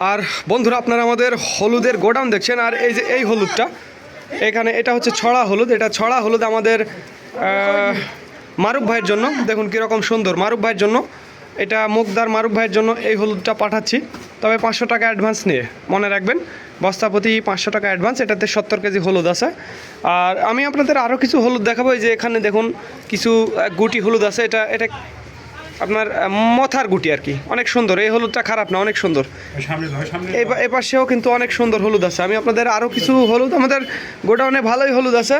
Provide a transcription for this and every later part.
আর বন্ধুরা আপনারা আমাদের হলুদের গোডাউন দেখছেন। আর এই যে এই হলুদটা এখানে এটা হচ্ছে ছড়া হলুদ। এটা ছড়া হলুদ আমাদের মারুফ ভাইয়ের জন্য। দেখুন কীরকম সুন্দর, মারুফ ভাইয়ের জন্য এটা, মুখদার মারুফ ভাইয়ের জন্য এই হলুদটা পাঠাচ্ছি। তবে 500 টাকা অ্যাডভান্স নিয়ে, মনে রাখবেন বস্তাপতি 500 টাকা অ্যাডভান্স। এটাতে 70 কেজি হলুদ আছে। আর আমি আপনাদের আরও কিছু হলুদ দেখাবো। এই যে এখানে দেখুন কিছু গুটি হলুদ আছে। এটা এটা আপনার মথার গুটি আর কি, অনেক সুন্দর। এই হলুদটা খারাপ না, অনেক সুন্দর। এ পাশেও কিন্তু অনেক সুন্দর হলুদ আছে। আমি আপনাদের আরও কিছু হলুদ, আমাদের গোডাউনে ভালোই হলুদ আছে।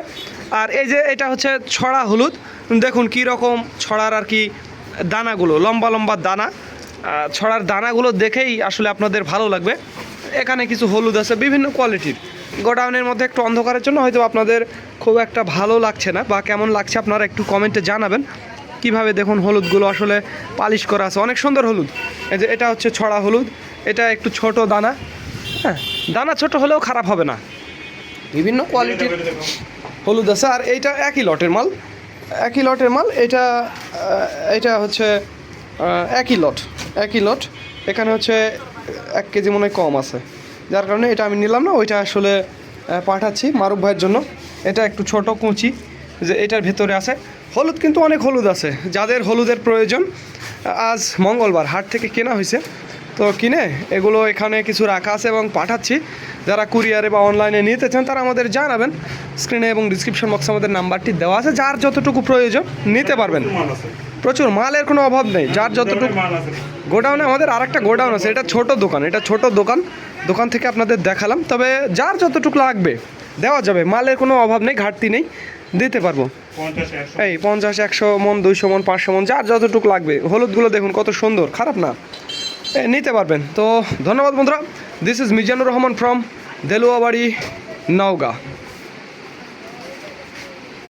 আর এই যে এটা হচ্ছে ছড়া হলুদ। দেখুন কী রকম ছড়ার আর কি দানাগুলো, লম্বা লম্বা দানা। ছড়ার দানাগুলো দেখেই আসলে আপনাদের ভালো লাগবে। এখানে কিছু হলুদ আছে বিভিন্ন কোয়ালিটির। গোডাউনের মধ্যে একটু অন্ধকারের জন্য হয়তো আপনাদের খুব একটা ভালো লাগছে না, বা কেমন লাগছে আপনারা একটু কমেন্টে জানাবেন। কিভাবে দেখুন হলুদগুলো আসলে পালিশ করা আছে, অনেক সুন্দর হলুদ। এই যে এটা হচ্ছে ছড়া হলুদ। এটা একটু ছোট দানা, হ্যাঁ দানা ছোট হলেও খারাপ হবে না। বিভিন্ন কোয়ালিটির হলুদ আছে। আর এইটা একই লটের মাল, একই লটের মাল। এটা হচ্ছে একই লট। এখানে হচ্ছে 1 কেজি মনে হয় কম আছে, যার কারণে এটা আমি নিলাম না। ওইটা আসলে পাঠাচ্ছি মারুফ ভাইয়ের জন্য। এটা একটু ছোট কুচি, যে এটার ভেতরে আছে হলুদ। কিন্তু অনেক হলুদ আছে, যাদের হলুদের প্রয়োজন। আজ মঙ্গলবার হাট থেকে কেনা হয়েছে, তো কিনে এগুলো এখানে কিছু রাখা আছে এবং পাঠাচ্ছি। যারা কুরিয়ারে বা অনলাইনে নিতে চান তারা আমাদের জানাবেন। স্ক্রিনে এবং ডিসক্রিপশন বক্সে আমাদের নাম্বারটি দেওয়া আছে। যার যতটুকু প্রয়োজন নিতে পারবেন। প্রচুর মালের কোনো অভাব নেই, যার যতটুকু। গোডাউনে আমাদের আরেকটা গোডাউন আছে, এটা ছোট দোকান। এটা ছোট দোকান থেকে আপনাদের দেখালাম। তবে যার যতটুকু লাগবে দেওয়া যাবে, মালের কোনো অভাব নেই, ঘাটতি নেই, দিতে পারবো। এই 50, 100 মন, 200 মন, 500 মন, যার যতটুকু লাগবে। হলুদগুলো দেখুন কত সুন্দর, খারাপ না, নিতে পারবেন। তো ধন্যবাদ বন্ধুরা। This is Mizanur Rahman from Deluabari, Naogaon.